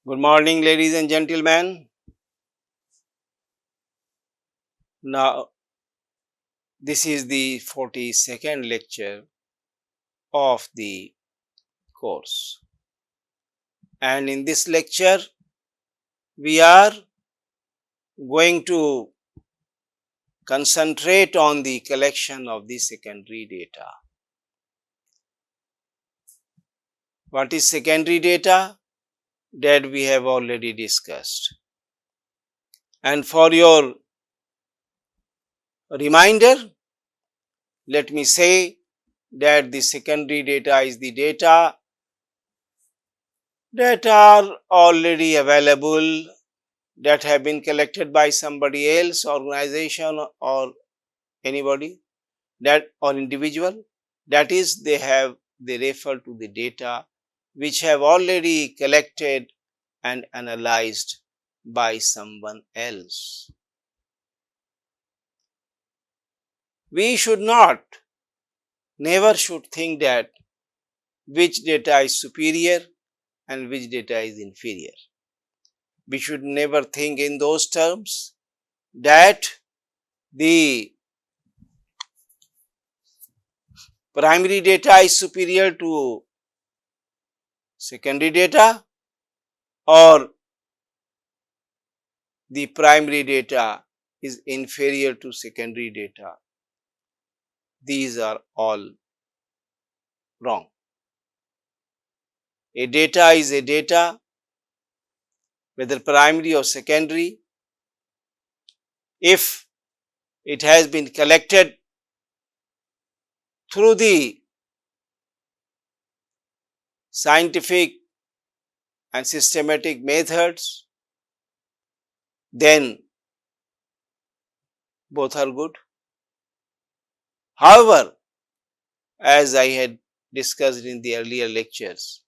Good morning, ladies and gentlemen. Now, this is the 42nd lecture of the course. And in this lecture, we are going to concentrate on the collection of the secondary data. What is secondary data? That we have already discussed. And for your reminder, let me say that the secondary data is the data that are already available, that have been collected by somebody else, organization or anybody, that or individual. That is, they refer to the data which have already collected and analyzed by someone else. We should not, never should think that which data is superior and which data is inferior. We should never think in those terms that the primary data is superior to secondary data, or the primary data is inferior to secondary data. These are all wrong. A data is a data, whether primary or secondary, if it has been collected through the scientific and systematic methods, then both are good. However, as I had discussed in the earlier lectures,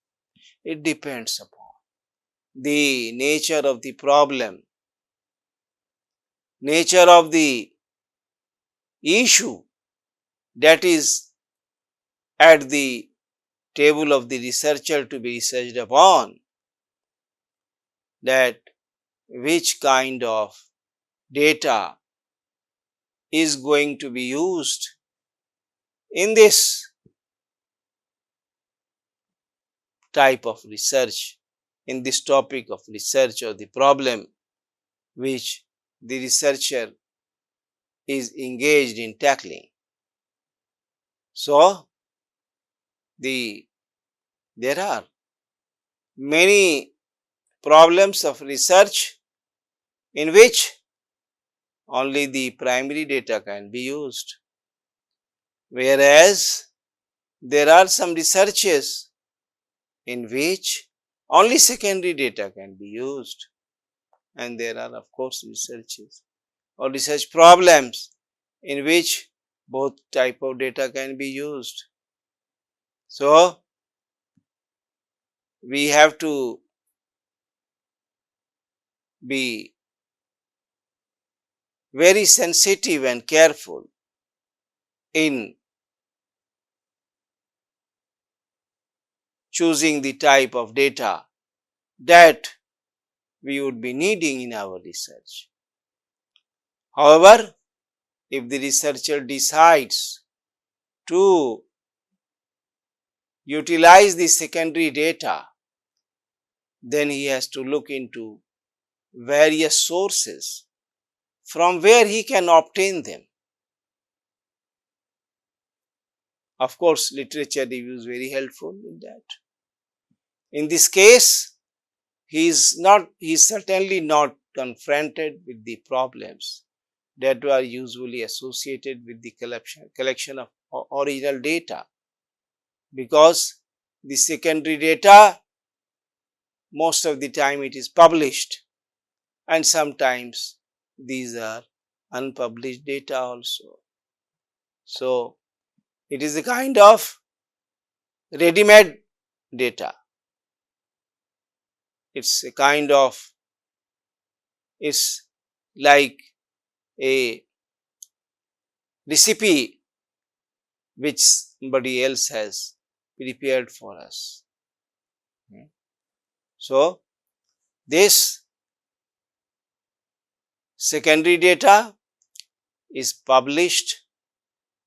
it depends upon the nature of the problem, nature of the issue that is at the table of the researcher to be researched upon, that which kind of data is going to be used in this type of research, in this topic of research or the problem which the researcher is engaged in tackling. So, there are many problems of research in which only the primary data can be used, whereas there are some researches in which only secondary data can be used, and there are of course researches or research problems in which both type of data can be used. So, we have to be very sensitive and careful in choosing the type of data that we would be needing in our research. However, if the researcher decides to utilize the secondary data, then he has to look into various sources from where he can obtain them. Of course, literature review is very helpful in that. In this case, he is certainly not confronted with the problems that are usually associated with the collection of original data, because the secondary data, most of the time it is published, and sometimes these are unpublished data also. So, it is a kind of ready-made data. It's a kind of, it's like a recipe which somebody else has prepared for us. So, This secondary data is published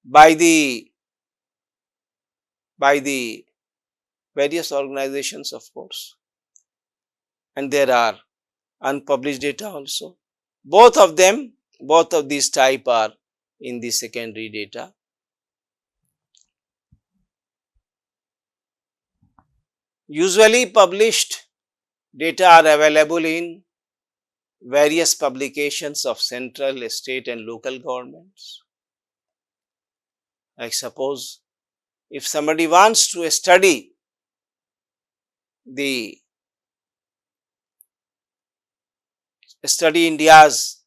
by the various organizations, of course, and there are unpublished data also. Both of these type are in the secondary data. Usually published data are available in various publications of central, state and local governments. Like suppose if somebody wants to the study India's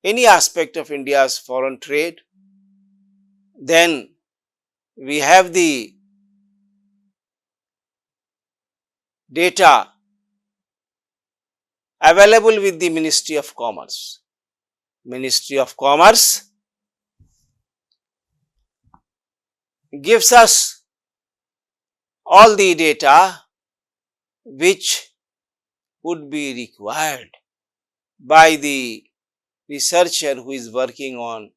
any aspect of India's foreign trade, then we have the data available with the Ministry of Commerce. Ministry of Commerce gives us all the data which would be required by the researcher who is working on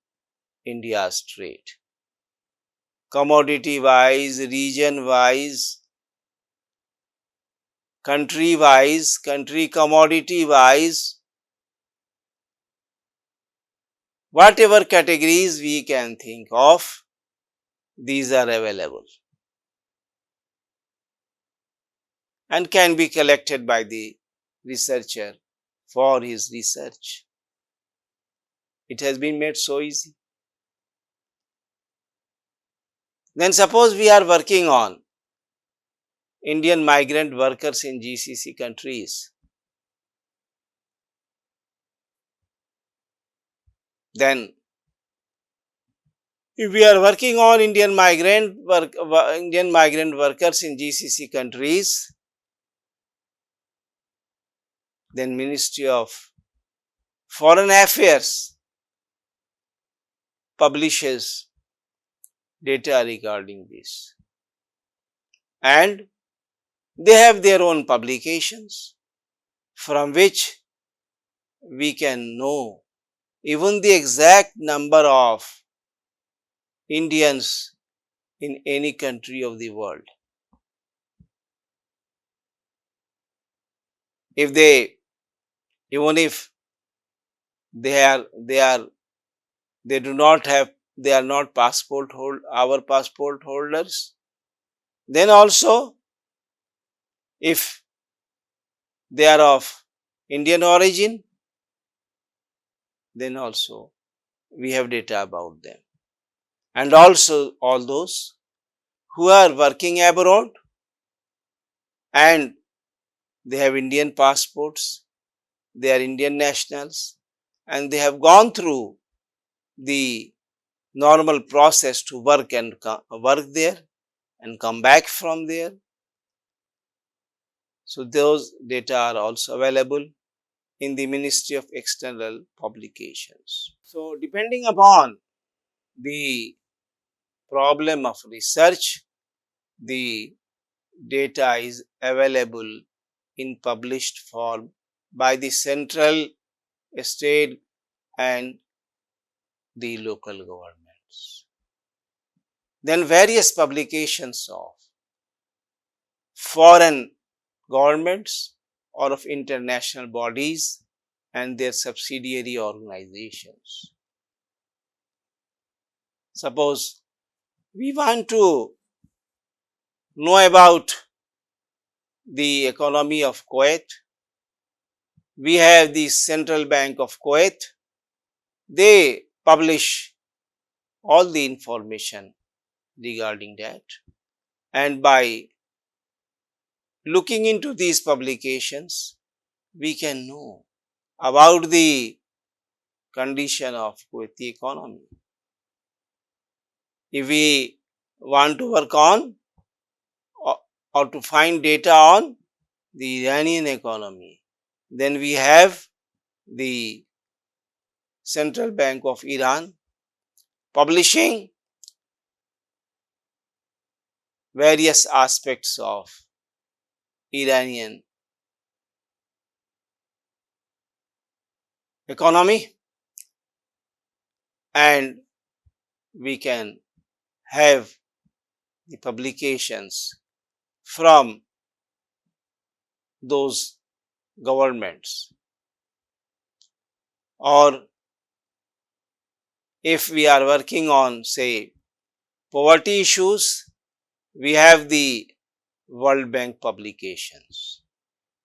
India's trade. Commodity wise, region wise, country wise, country commodity wise, whatever categories we can think of, these are available and can be collected by the researcher for his research. It has been made so easy. Then suppose we are working on Indian migrant workers in GCC countries. Then if we are working on Indian migrant workers in GCC countries, then Ministry of Foreign Affairs publishes data regarding this, and they have their own publications from which we can know even the exact number of Indians in any country of the world. If they, even if they do not have, they are not our passport holders, then also if they are of Indian origin, then also we have data about them. And also all those who are working abroad and they have Indian passports, they are Indian nationals, and they have gone through the normal process to work there and come back from there. So those data are also available in the Ministry of External Publications. So depending upon the problem of research, the data is available in published form by the central, state and the local governments. Then various publications of foreign governments or of international bodies and their subsidiary organizations. Suppose we want to know about the economy of Kuwait. We have the Central Bank of Kuwait. They publish all the information regarding that, and by looking into these publications, we can know about the condition of Kuwaiti economy. If we want to work on or to find data on the Iranian economy, then we have the Central Bank of Iran publishing various aspects of Iranian economy, and we can have the publications from those governments. Or if we are working on, say, poverty issues, we have the World Bank publications.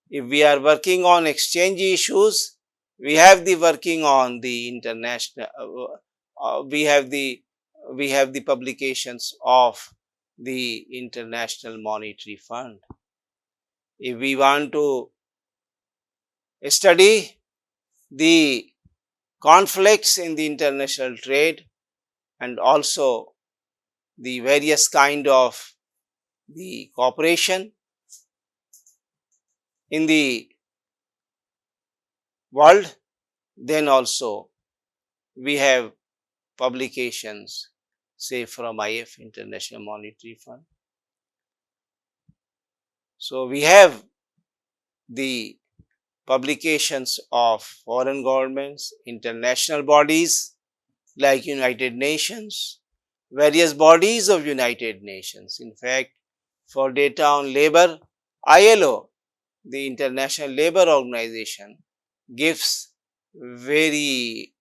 If we are working on exchange issues, we have the working on the international, we have the publications of the International Monetary Fund. If we want to study the conflicts in the international trade and also the various kind of the cooperation in the world, then also we have publications, say from IF, International Monetary Fund. So we have the publications of foreign governments, international bodies like United Nations, various bodies of United Nations. In fact, for data on labor, ILO, the International Labour Organization, gives very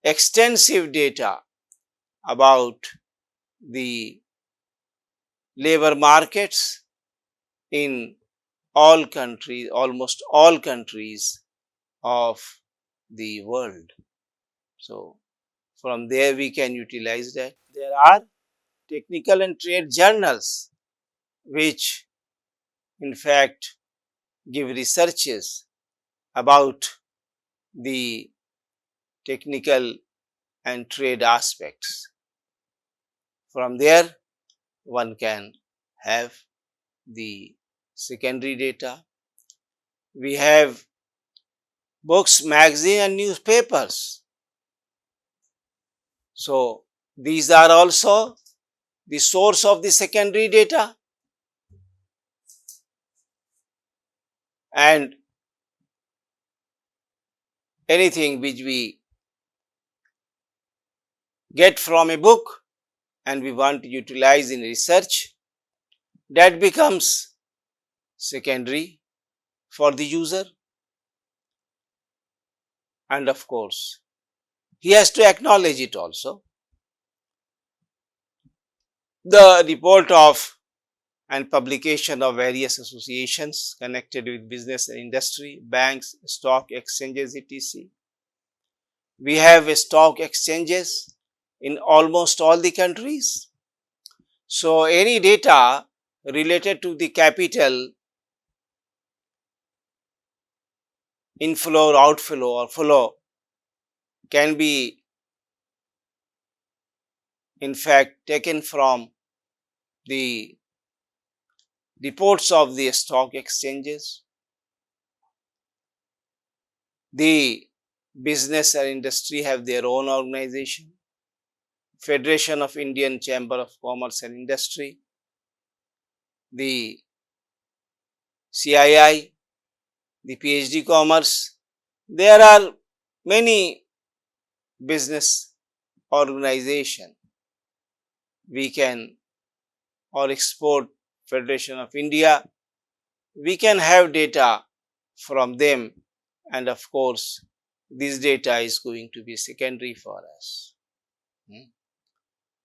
extensive data about the labor markets in all countries, almost all countries of the world. So, from there we can utilize that. There are technical and trade journals which in fact give researches about the technical and trade aspects. From there one can have the secondary data. We have books, magazine and newspapers. So, these are also the source of the secondary data, and anything which we get from a book and we want to utilize in research, that becomes secondary for the user. And of course, he has to acknowledge it also. The report of and publication of various associations connected with business and industry, banks, stock exchanges, etc. We have stock exchanges in almost all the countries. So, any data related to the capital inflow or outflow or flow can be in fact taken from the reports of the stock exchanges. The business and industry have their own organization, Federation of Indian Chamber of Commerce and Industry, the CII, the PhD Commerce. There are many business organization. We can, or Export Federation of India, we can have data from them, and of course this data is going to be secondary for us.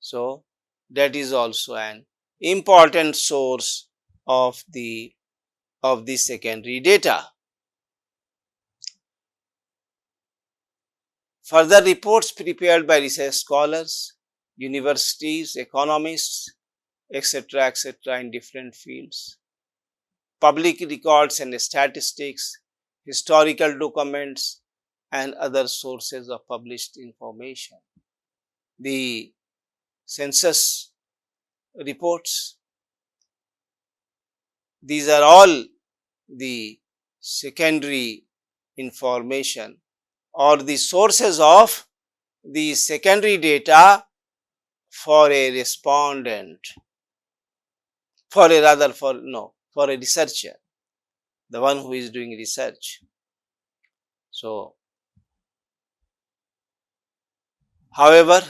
So, that is also an important source of the secondary data. Further reports prepared by research scholars, universities, economists, etc., in different fields. Public records and statistics, historical documents, and other sources of published information. The census reports, these are all the secondary information or the sources of the secondary data for a respondent, for a rather for no, for a researcher, the one who is doing research. So, However,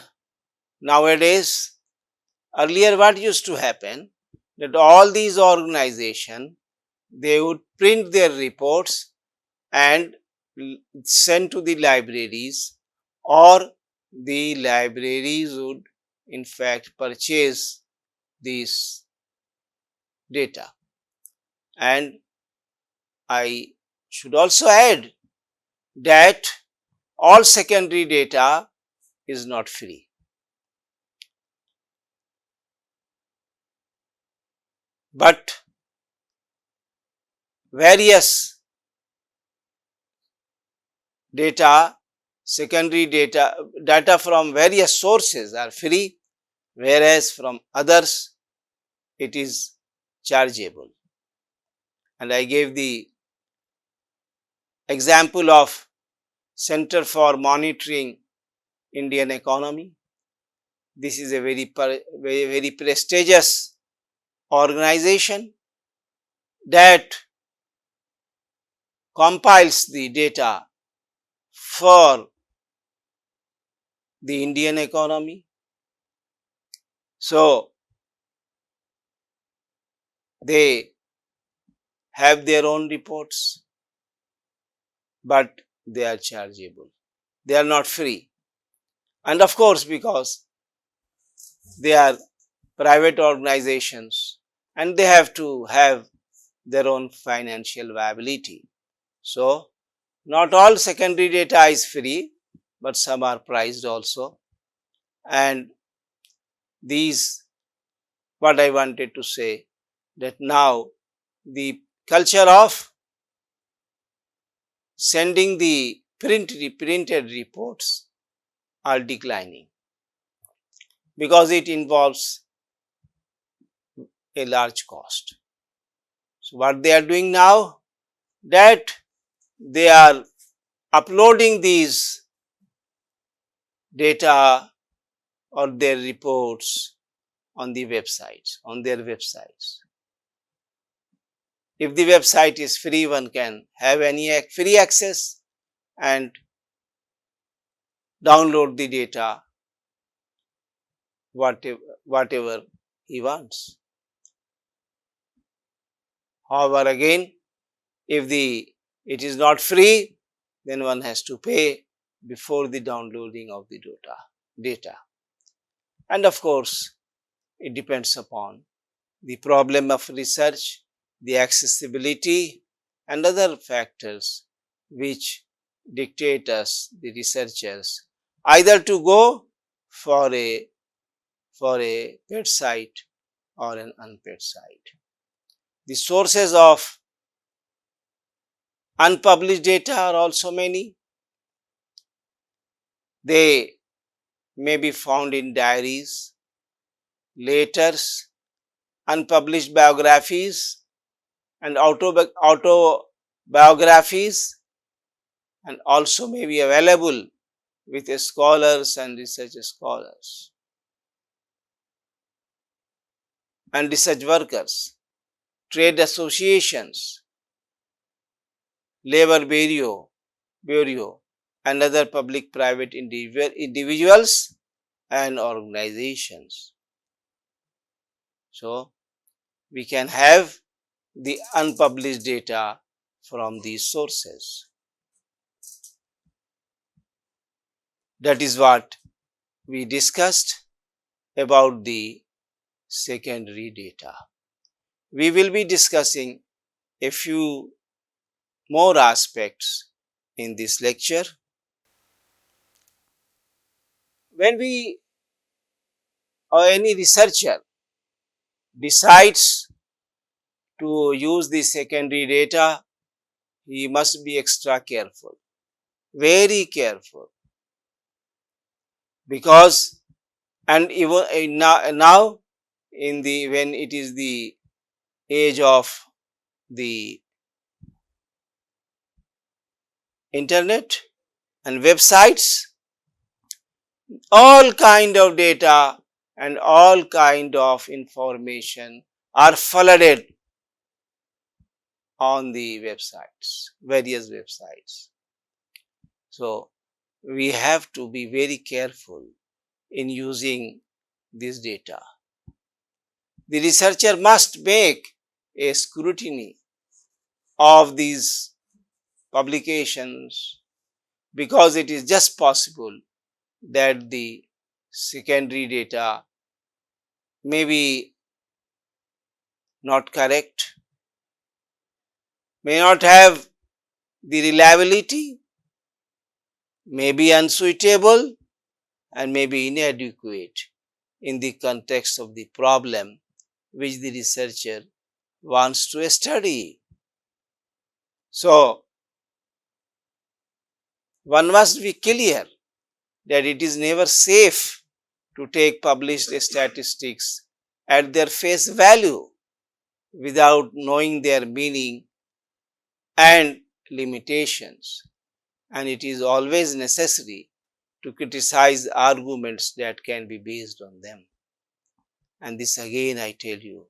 nowadays, earlier what used to happen, that all these organizations, they would print their reports and send to the libraries, or the libraries would in fact purchase this data. And I should also add that all secondary data is not free, but various data, secondary data from various sources are free, whereas from others it is chargeable. And I gave the example of Center for Monitoring Indian Economy. This is a very prestigious organization that compiles the data for the Indian economy. So, they have their own reports, but they are chargeable. They are not free. And of course, because they are private organizations and they have to have their own financial viability. So, not all secondary data is free, but some are priced also. And these, what I wanted to say, that now the culture of sending the printed reports are declining because it involves a large cost. So, what they are doing now, that they are uploading these data or their reports on the websites, on their websites. If the website is free, one can have any free access and download the data whatever he wants. However, again, if it is not free, then one has to pay before the downloading of the data. And of course, it depends upon the problem of research, the accessibility and other factors which dictate us, the researchers, either to go for a paid site or an unpaid site. The sources of unpublished data are also many. They may be found in diaries, letters, unpublished biographies and autobiographies, and also may be available with scholars and research scholars and research workers, trade associations, labor bureau and other public private individuals and organizations. So, we can have the unpublished data from these sources. That is what we discussed about the secondary data. We will be discussing a few more aspects in this lecture. When we or any researcher decides to use the secondary data, he must be extra careful, very careful, because and even now in the when it is the age of the internet and websites, all kind of data and all kind of information are flooded on the websites, various websites. So, we have to be very careful in using this data. The researcher must make a scrutiny of these publications because it is just possible that the secondary data may be not correct, may not have the reliability, may be unsuitable, and may be inadequate in the context of the problem which the researcher wants to study. So, one must be clear that it is never safe to take published statistics at their face value without knowing their meaning and limitations, and it is always necessary to criticize arguments that can be based on them. And this again I tell you,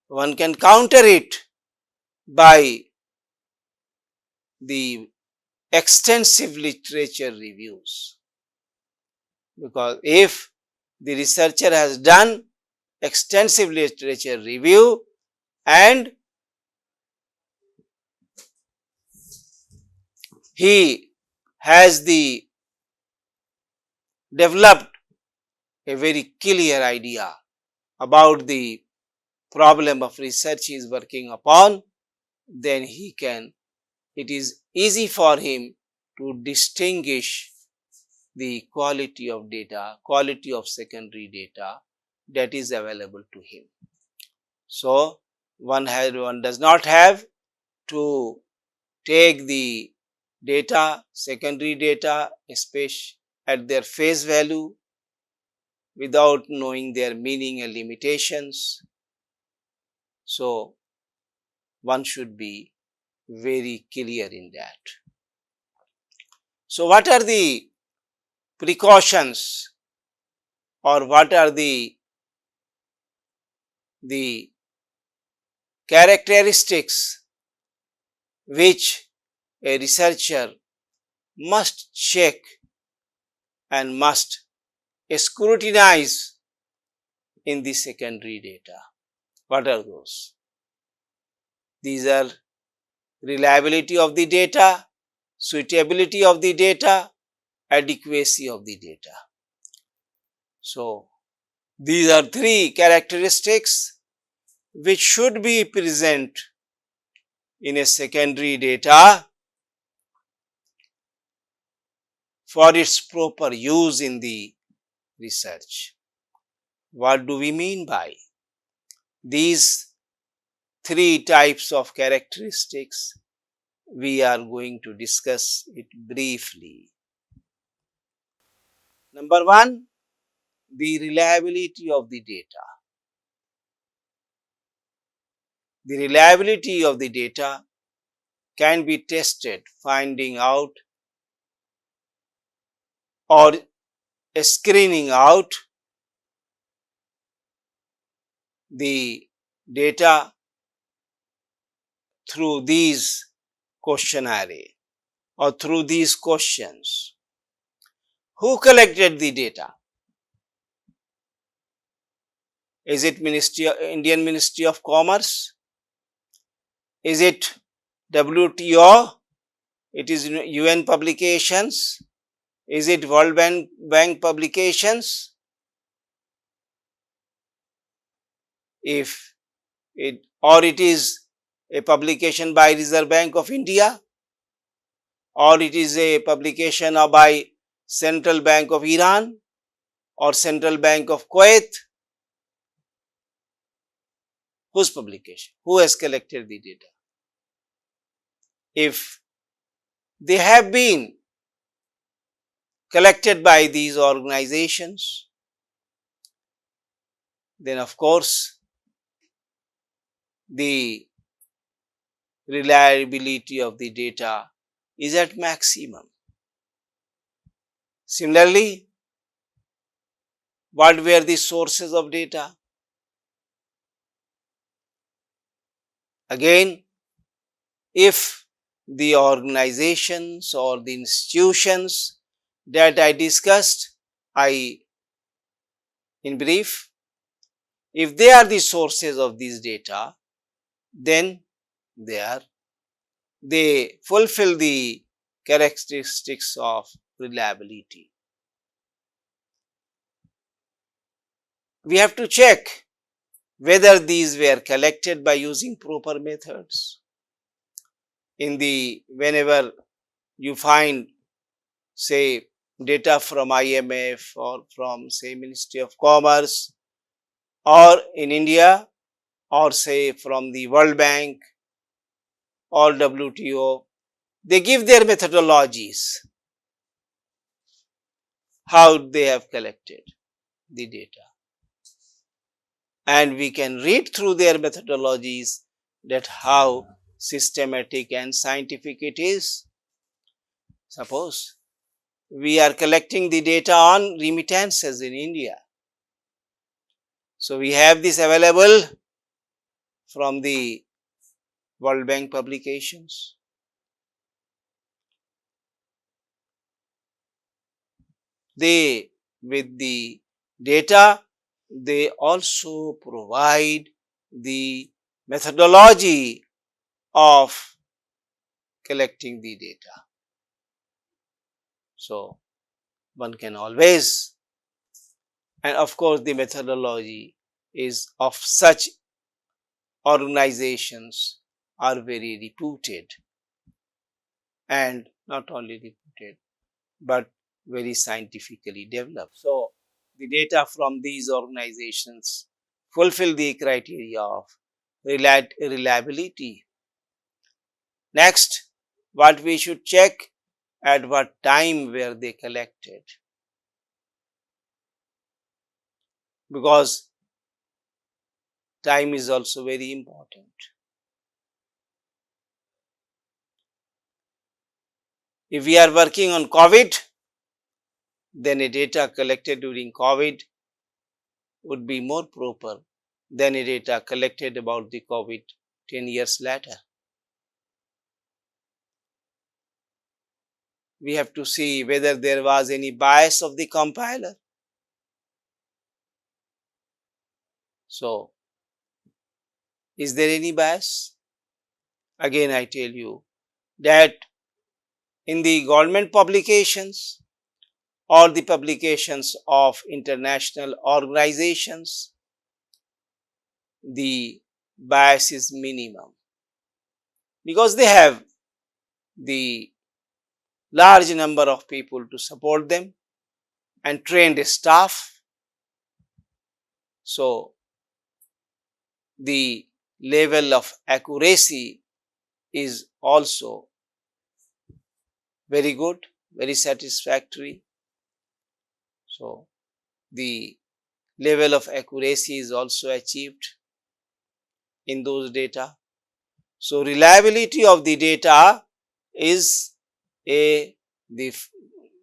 one can counter it by the extensive literature reviews, because if the researcher has done extensive literature review and he has developed a very clear idea about the problem of research he is working upon, then it is easy for him to distinguish the quality of data, quality of secondary data that is available to him. So, one does not have to take the data, secondary data, especially at their face value without knowing their meaning and limitations. So, one should be very clear in that. So, what are the precautions or what are the characteristics which a researcher must check and must scrutinize in the secondary data? What are those? These are reliability of the data, suitability of the data, adequacy of the data. So, these are three characteristics which should be present in a secondary data for its proper use in the research. What do we mean by these three types of characteristics? We are going to discuss it briefly. Number one, the reliability of the data. The reliability of the data can be tested finding out or screening out the data through these questionnaire or through these questions. Who collected the data? Is it Indian Ministry of Commerce? Is it WTO? It is UN publications? Is it World Bank publications? If it is a publication by Reserve Bank of India, or it is a publication by Central Bank of Iran or Central Bank of Kuwait, whose publication? Who has collected the data? If they have been collected by these organizations, then of course the reliability of the data is at maximum. Similarly, what were the sources of data? Again, if the organizations or the institutions that I discussed, I in brief, if they are the sources of these data, then they they fulfill the characteristics of reliability. We have to check whether these were collected by using proper methods. In the whenever you find, say, data from IMF or from, say, Ministry of Commerce, or in India, or say from the World Bank or WTO, they give their methodologies how they have collected the data, and we can read through their methodologies that how systematic and scientific it is. Suppose we are collecting the data on remittances in India, so we have this available from the World Bank publications. They, with the data, they also provide the methodology of collecting the data. So one can always, and of course the methodology is of such organizations are very reputed, and not only reputed but very scientifically developed. So the data from these organizations fulfill the criteria of reliability. Next, what we should check, at what time were they collected, because time is also very important. If we are working on COVID, then a data collected during COVID would be more proper than a data collected about the COVID 10 years later. We have to see whether there was any bias of the compiler. So, is there any bias? Again, I tell you that in the government publications or the publications of international organizations, the bias is minimum, because they have the large number of people to support them and trained staff. So the level of accuracy is also very good, very satisfactory. So the level of accuracy is also achieved in those data. So reliability of the data is the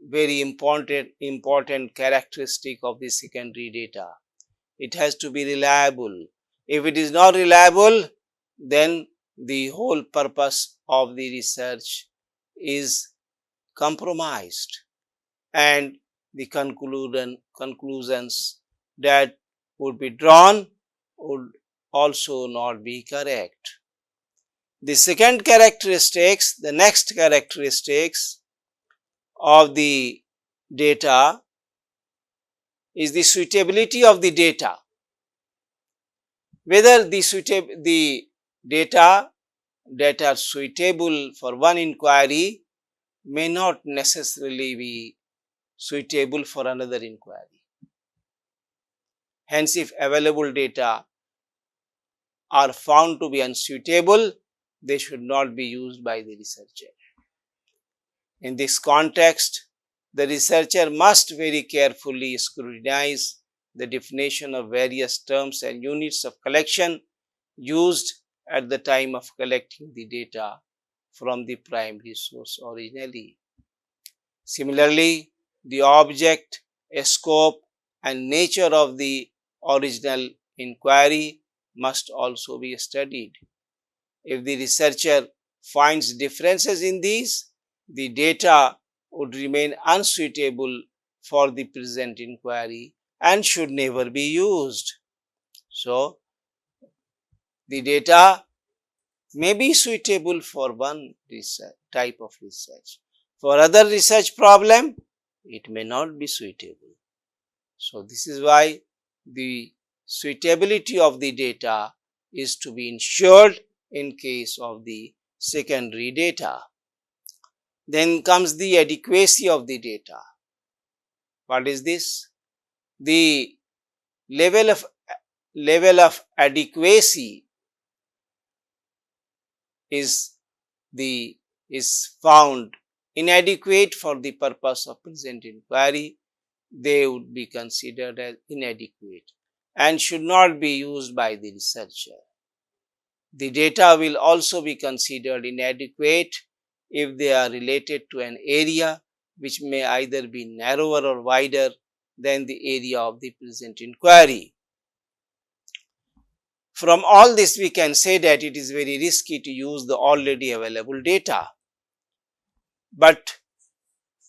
very important characteristic of the secondary data. It has to be reliable. If it is not reliable, then the whole purpose of the research is compromised, and the conclusions that would be drawn would also not be correct. The next characteristics of the data is the suitability of the data. Whether the data that are suitable for one inquiry may not necessarily be suitable for another inquiry. Hence, if available data are found to be unsuitable, they should not be used by the researcher. In this context, the researcher must very carefully scrutinize the definition of various terms and units of collection used at the time of collecting the data from the primary source originally. Similarly, the object, scope, and nature of the original inquiry must also be studied. If the researcher finds differences in these, the data would remain unsuitable for the present inquiry and should never be used. So, the data may be suitable for one type of research. For other research problem, it may not be suitable. So, this is why the suitability of the data is to be ensured in case of the secondary data. Then comes the adequacy of the data. What is this? The level of adequacy is found inadequate for the purpose of present inquiry. They would be considered as inadequate and should not be used by the researcher. The data will also be considered inadequate if they are related to an area which may either be narrower or wider than the area of the present inquiry. From all this, we can say that it is very risky to use the already available data. But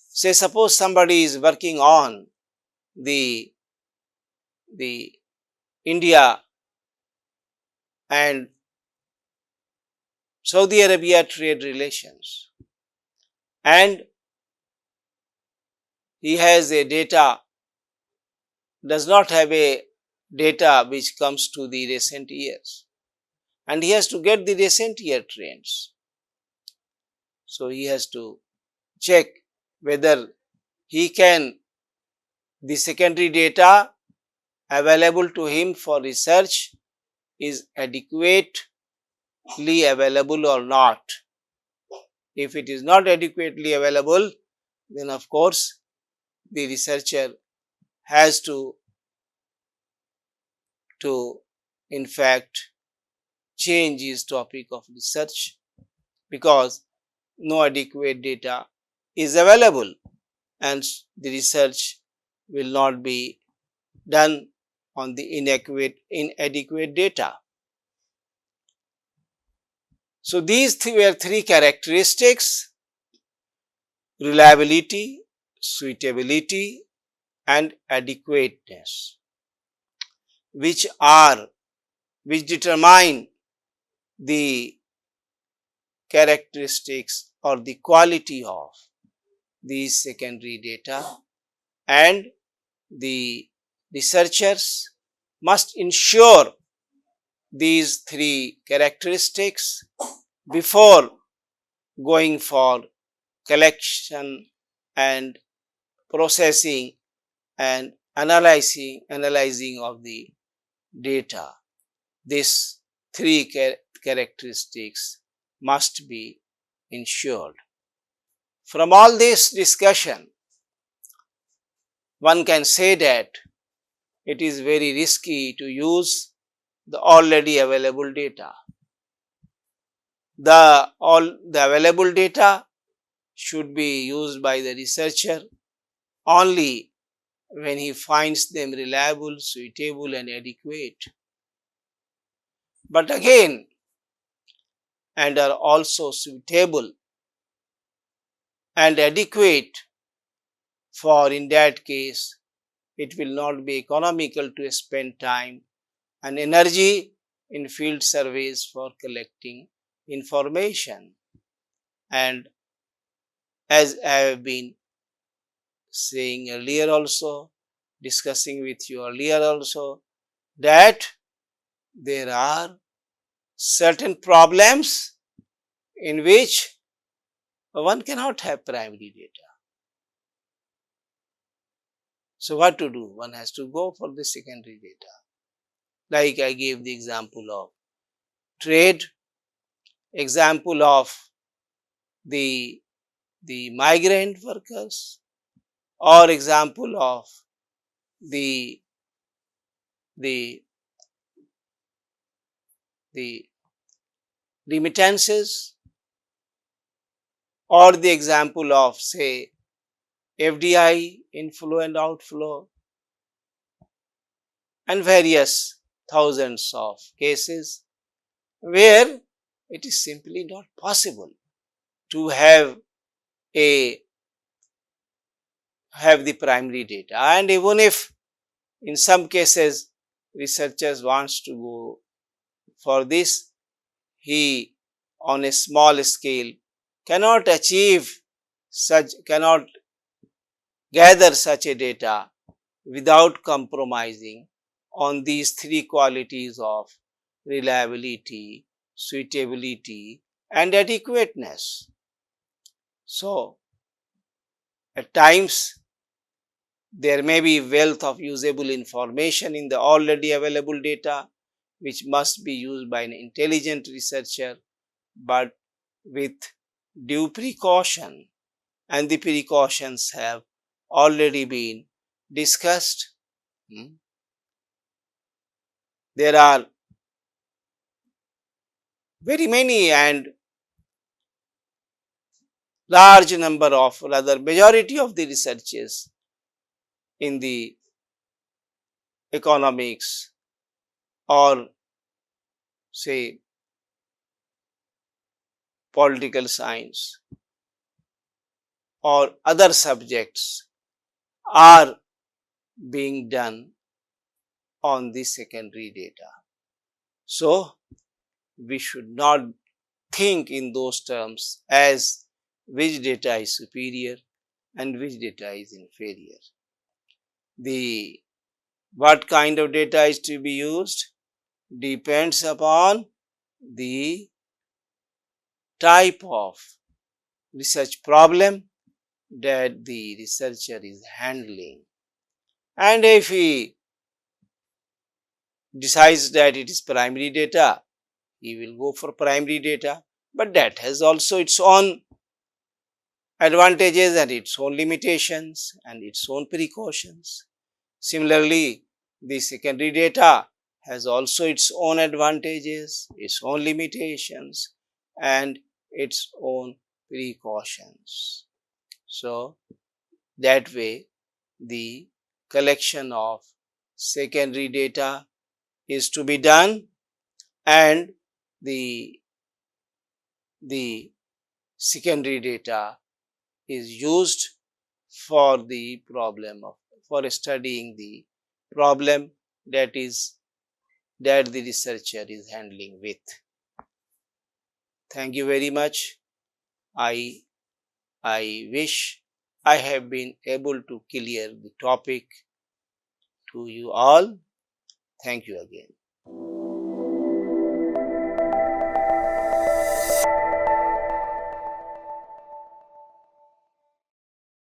say suppose somebody is working on the India and Saudi Arabia trade relations, and he has a data, does not have a data which comes to the recent years, and he has to get the recent year trends. So, he has to check whether he can, the secondary data available to him for research is adequately available or not. If it is not adequately available, then of course the researcher has to in fact change his topic of research, because no adequate data is available and the research will not be done on the inadequate data. So, these were three characteristics: reliability, suitability and adequateness, which determine the characteristics or the quality of these secondary data, and the researchers must ensure these three characteristics before going for collection and processing and analyzing of the data. These three characteristics must be ensured. From all this discussion, one can say that it is very risky to use the already available data. The available data should be used by the researcher only when he finds them reliable, suitable and adequate. But again, and are also suitable and adequate, for in that case it will not be economical to spend time and energy in field surveys for collecting information. And as I have been saying earlier also, discussing with you earlier also, that there are certain problems in which one cannot have primary data. So, what to do? One has to go for the secondary data. Like I gave the example of trade, example of the migrant workers, or example of the the the remittances, or the example of say FDI inflow and outflow, and various thousands of cases where it is simply not possible to have a have the primary data, and even if in some cases researchers wants to go for this, he on a small scale cannot achieve cannot gather such a data without compromising on these three qualities of reliability, suitability, and adequateness. So, at times there may be wealth of usable information in the already available data which must be used by an intelligent researcher, but with due precaution, and the precautions have already been discussed. There are very many and large number of, rather majority of the researches in the economics or say political science or other subjects are being done on the secondary data. So, we should not think in those terms as which data is superior and which data is inferior. The what kind of data is to be used depends upon the type of research problem that the researcher is handling. And if he decides that it is primary data, he will go for primary data, but that has also its own advantages and its own limitations and its own precautions. Similarly, the secondary data has also its own advantages, its own limitations, and its own precautions. So, that way, the collection of secondary data is to be done, and the secondary data is used for the problem of for studying the problem that the researcher is handling with. Thank you very much. I wish I have been able to clear the topic to you all. Thank you again.